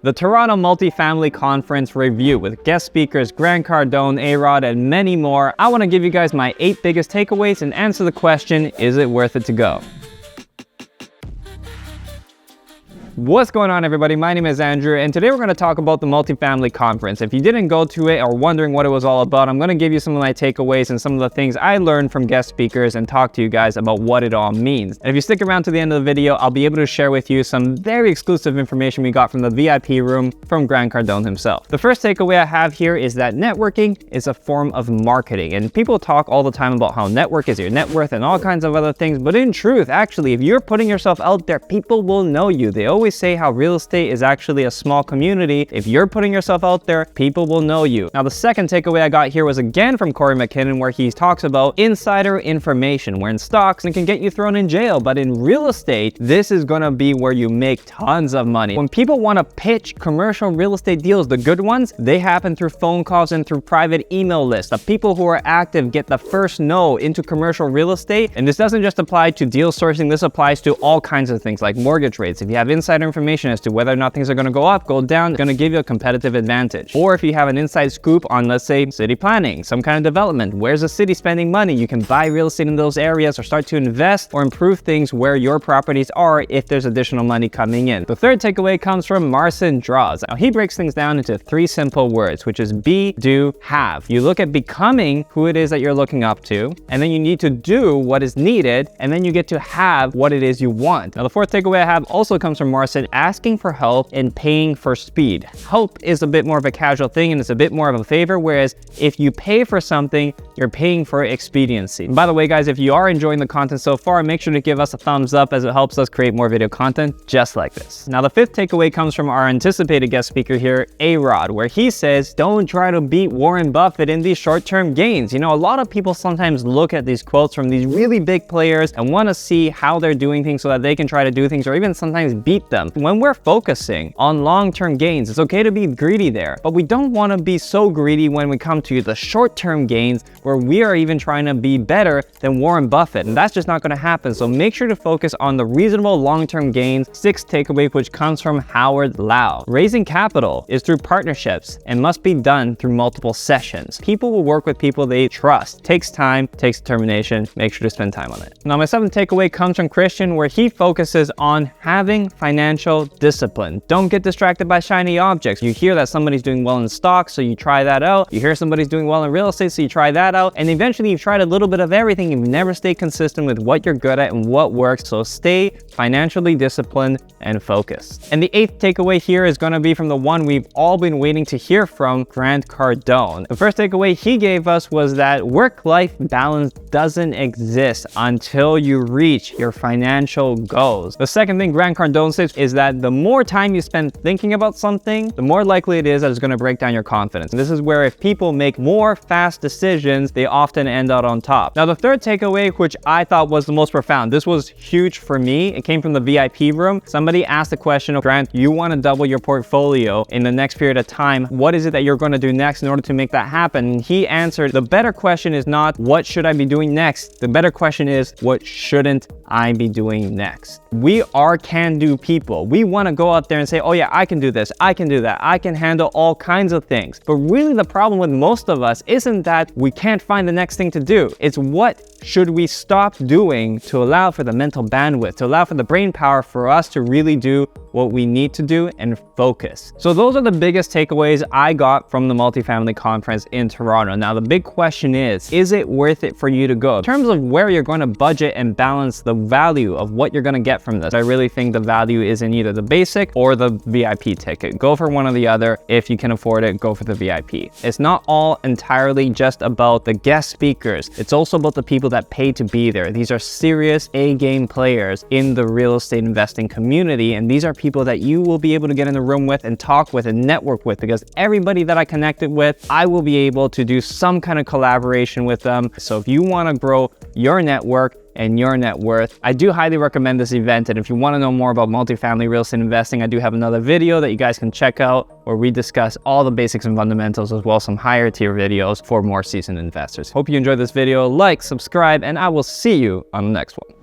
The Toronto Multifamily Conference review with guest speakers Grant Cardone, A-Rod, and many more. I want to give you guys my 8 biggest takeaways and answer the question, is it worth it to go? What's going on, everybody? My name is Andrew, and today we're going to talk about the Multifamily Conference. If you didn't go to it or wondering what it was all about, I'm going to give you some of my takeaways and some of the things I learned from guest speakers and talk to you guys about what it all means. And if you stick around to the end of the video, I'll be able to share with you some very exclusive information we got from the VIP room from Grant Cardone himself. The first takeaway I have here is that networking is a form of marketing. And people talk all the time about how network is your net worth and all kinds of other things. But in truth, actually, if you're putting yourself out there, people will know you. They always say how real estate is actually a small community. If you're putting yourself out there, people will know you. Now, the second takeaway I got here was again from Corey McKinnon, where he talks about insider information, where in stocks it can get you thrown in jail, but in real estate, this is going to be where you make tons of money. When people want to pitch commercial real estate deals, the good ones, they happen through phone calls and through private email lists. The people who are active get the first no into commercial real estate. And this doesn't just apply to deal sourcing, this applies to all kinds of things like mortgage rates. If you have insider information as to whether or not things are going to go up, go down, it's going to give you a competitive advantage. Or if you have an inside scoop on, let's say, city planning, some kind of development, where's the city spending money? You can buy real estate in those areas or start to invest or improve things where your properties are if there's additional money coming in. The third takeaway comes from Marcin Draws. Now, he breaks things down into 3 simple words, which is be, do, have. You look at becoming who it is that you're looking up to, and then you need to do what is needed, and then you get to have what it is you want. Now, the fourth takeaway I have also comes from Marcin, asking for help and paying for speed. Help is a bit more of a casual thing and it's a bit more of a favor, whereas if you pay for something, you're paying for expediency. And by the way, guys, if you are enjoying the content so far, make sure to give us a thumbs up as it helps us create more video content just like this. Now, the fifth takeaway comes from our anticipated guest speaker here, A-Rod, where he says, don't try to beat Warren Buffett in these short-term gains. You know, a lot of people sometimes look at these quotes from these really big players and want to see how they're doing things so that they can try to do things or even sometimes beat them. When we're focusing on long-term gains, it's okay to be greedy there, but we don't want to be so greedy when we come to the short-term gains where we are even trying to be better than Warren Buffett, and that's just not going to happen. So make sure to focus on the reasonable long-term gains. Sixth takeaway, which comes from Howard Lau. Raising capital is through partnerships and must be done through multiple sessions. People will work with people they trust. Takes time, takes determination. Make sure to spend time on it. Now, my seventh takeaway comes from Christian, where he focuses on having financial discipline. Don't get distracted by shiny objects. You hear that somebody's doing well in stocks, so you try that out. You hear somebody's doing well in real estate, so you try that out. And eventually you've tried a little bit of everything. You've never stayed consistent with what you're good at and what works. So stay financially disciplined and focused. And the eighth takeaway here is going to be from the one we've all been waiting to hear from, Grant Cardone. The first takeaway he gave us was that work-life balance doesn't exist until you reach your financial goals. The second thing Grant Cardone says is that the more time you spend thinking about something, the more likely it is that it's going to break down your confidence. And this is where if people make more fast decisions, they often end out on top. Now, the third takeaway, which I thought was the most profound, this was huge for me. It came from the VIP room. Somebody asked the question, Grant, you want to double your portfolio in the next period of time. What is it that you're going to do next in order to make that happen? And he answered, the better question is not what should I be doing next? The better question is what shouldn't I be doing next? We are can-do people. We want to go out there and say, oh yeah, I can do this, I can do that, I can handle all kinds of things. But really the problem with most of us isn't that we can't find the next thing to do. It's what should we stop doing to allow for the mental bandwidth, to allow for the brain power for us to really do what we need to do and focus. So those are the biggest takeaways I got from the Multifamily Conference in Toronto. Now, the big question is it worth it for you to go? In terms of where you're going to budget and balance the value of what you're going to get from this, I really think the value is in either the basic or the VIP ticket. Go for one or the other. If you can afford it, go for the VIP. It's not all entirely just about the guest speakers. It's also about the people that pay to be there. These are serious A-game players in the real estate investing community, and these are people that you will be able to get in the room with and talk with and network with, because everybody that I connected with, I will be able to do some kind of collaboration with them. So if you want to grow your network and your net worth, I do highly recommend this event. And if you want to know more about multifamily real estate investing, I do have another video that you guys can check out where we discuss all the basics and fundamentals, as well as some higher tier videos for more seasoned investors. Hope you enjoyed this video. Like, subscribe, and I will see you on the next one.